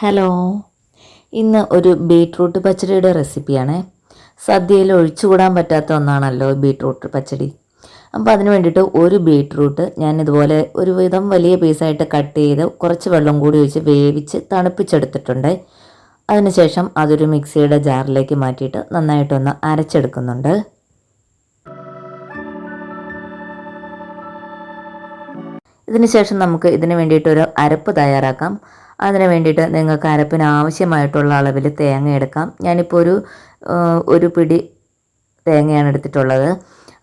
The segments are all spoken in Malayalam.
ഹലോ, ഇന്ന് ഒരു ബീട്രൂട്ട് പച്ചടിയുടെ റെസിപ്പിയാണ്. സദ്യയിൽ ഒഴിച്ചുകൂടാൻ പറ്റാത്ത ഒന്നാണല്ലോ ബീട്രൂട്ട് പച്ചടി. അപ്പോൾ അതിന് വേണ്ടിയിട്ട് ഒരു ബീട്രൂട്ട് ഞാൻ ഇതുപോലെ ഒരുവിധം വലിയ പീസായിട്ട് കട്ട് ചെയ്ത് കുറച്ച് വെള്ളം കൂടി ഒഴിച്ച് വേവിച്ച് തണുപ്പിച്ചെടുത്തിട്ടുണ്ട്. അതിനുശേഷം അതൊരു മിക്സിയുടെ ജാറിലേക്ക് മാറ്റിയിട്ട് നന്നായിട്ടൊന്ന് അരച്ചെടുക്കുന്നുണ്ട്. ഇതിനുശേഷം നമുക്ക് ഇതിന് വേണ്ടിയിട്ടൊരു അരപ്പ് തയ്യാറാക്കാം. അതിന് വേണ്ടിയിട്ട് നിങ്ങൾക്ക് അരപ്പിന് ആവശ്യമായിട്ടുള്ള അളവിൽ തേങ്ങ എടുക്കാം. ഞാനിപ്പോൾ ഒരു പിടി തേങ്ങയാണ് എടുത്തിട്ടുള്ളത്.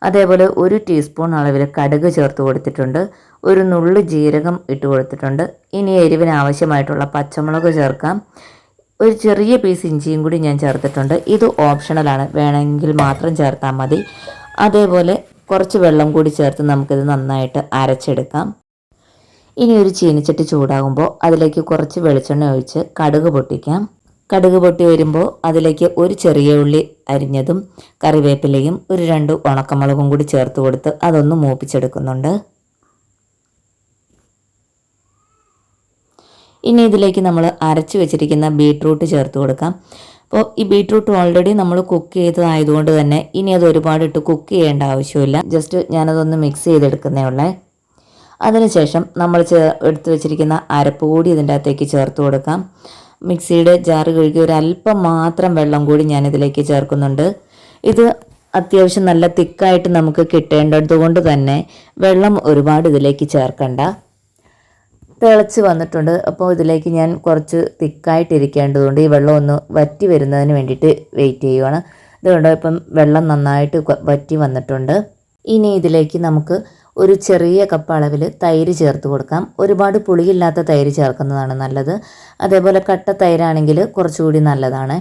അതേപോലെ 1 ടീസ്പൂൺ അളവിൽ കടുക് ചേർത്ത് കൊടുത്തിട്ടുണ്ട്. ഒരു നുള്ളു ജീരകം ഇട്ട് കൊടുത്തിട്ടുണ്ട്. ഇനി എരിവിന് ആവശ്യമായിട്ടുള്ള പച്ചമുളക് ചേർക്കാം. ഒരു ചെറിയ പീസ് ഇഞ്ചിയും കൂടി ഞാൻ ചേർത്തിട്ടുണ്ട്. ഇത് ഓപ്ഷണലാണ്, വേണമെങ്കിൽ മാത്രം ചേർത്താൽ മതി. അതേപോലെ കുറച്ച് വെള്ളം കൂടി ചേർത്ത് നമുക്കിത് നന്നായിട്ട് അരച്ചെടുക്കാം. ഇനി ഒരു ചീനിച്ചട്ടി ചൂടാകുമ്പോൾ അതിലേക്ക് കുറച്ച് വെളിച്ചെണ്ണ ഒഴിച്ച് കടുക് പൊട്ടിക്കാം. കടുക് പൊട്ടി വരുമ്പോൾ അതിലേക്ക് ഒരു ചെറിയ ഉള്ളി അരിഞ്ഞതും കറിവേപ്പിലയും ഒരു 2 ഉണക്കമുളകും കൂടി ചേർത്ത് കൊടുത്ത് അതൊന്ന് മൂപ്പിച്ചെടുക്കുന്നുണ്ട്. ഇനി ഇതിലേക്ക് നമ്മൾ അരച്ച് വെച്ചിരിക്കുന്ന ബീട്രൂട്ട് ചേർത്ത് കൊടുക്കാം. അപ്പോൾ ഈ ബീട്രൂട്ട് ഓൾറെഡി നമ്മൾ കുക്ക് ചെയ്തതായതുകൊണ്ട് തന്നെ ഇനി അത് ഒരുപാട് ഇട്ട് കുക്ക് ചെയ്യേണ്ട ആവശ്യമില്ല. ജസ്റ്റ് ഞാനതൊന്ന് മിക്സ് ചെയ്തെടുക്കുന്നേ ഉള്ളേ. അതിനുശേഷം നമ്മൾ എടുത്തു വെച്ചിരിക്കുന്ന അരപ്പ് കൂടി ഇതിൻ്റെ അകത്തേക്ക് ചേർത്ത് കൊടുക്കാം. മിക്സിയുടെ ജാറ് കഴുകി ഒരല്പം മാത്രം വെള്ളം കൂടി ഞാനിതിലേക്ക് ചേർക്കുന്നുണ്ട്. ഇത് അത്യാവശ്യം നല്ല തിക്കായിട്ട് നമുക്ക് കിട്ടേണ്ടത് കൊണ്ട് തന്നെ വെള്ളം ഒരുപാട് ഇതിലേക്ക് ചേർക്കണ്ട. തിളച്ച് വന്നിട്ടുണ്ട്. അപ്പോൾ ഇതിലേക്ക് ഞാൻ കുറച്ച് തിക്കായിട്ടിരിക്കേണ്ടതുകൊണ്ട് ഈ വെള്ളം ഒന്ന് വറ്റി വരുന്നതിന് വേണ്ടിയിട്ട് വെയിറ്റ് ചെയ്യുവാണ്. ഇതുകൊണ്ട് ഇപ്പം വെള്ളം നന്നായിട്ട് വറ്റി വന്നിട്ടുണ്ട്. ഇനി ഇതിലേക്ക് നമുക്ക് ഒരു ചെറിയ കപ്പ് അളവിൽ തൈര് ചേർത്ത് കൊടുക്കാം. ഒരുപാട് പുളിയില്ലാത്ത തൈര് ചേർക്കുന്നതാണ് നല്ലത്. അതേപോലെ കട്ട തൈരാണെങ്കിൽ കുറച്ചുകൂടി നല്ലതാണ്.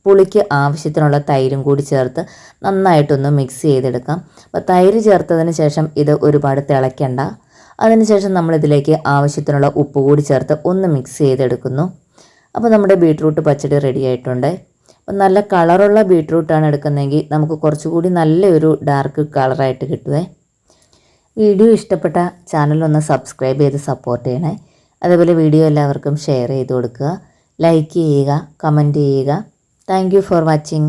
പുളിക്ക് ആവശ്യത്തിനുള്ള തൈരും കൂടി ചേർത്ത് നന്നായിട്ടൊന്ന് മിക്സ് ചെയ്തെടുക്കാം. അപ്പോൾ തൈര് ചേർത്തതിന് ശേഷം ഇത് ഒരുപാട് തിളയ്ക്കണ്ട. അതിനുശേഷം നമ്മളിതിലേക്ക് ആവശ്യത്തിനുള്ള ഉപ്പ് കൂടി ചേർത്ത് ഒന്ന് മിക്സ് ചെയ്തെടുക്കുന്നു. അപ്പോൾ നമ്മുടെ ബീട്രൂട്ട് പച്ചടി റെഡി ആയിട്ടുണ്ട്. അപ്പം നല്ല കളറുള്ള ബീട്രൂട്ടാണ് എടുക്കുന്നതെങ്കിൽ നമുക്ക് കുറച്ചുകൂടി നല്ലൊരു ഡാർക്ക് കളറായിട്ട് കിട്ടുമേ. വീഡിയോ ഇഷ്ടപ്പെട്ട ചാനലൊന്ന് സബ്സ്ക്രൈബ് ചെയ്ത് സപ്പോർട്ട് ചെയ്യണേ. അതേപോലെ വീഡിയോ എല്ലാവർക്കും ഷെയർ ചെയ്ത് കൊടുക്കുക, ലൈക്ക് ചെയ്യുക, കമൻറ്റ് ചെയ്യുക. Thank you for watching.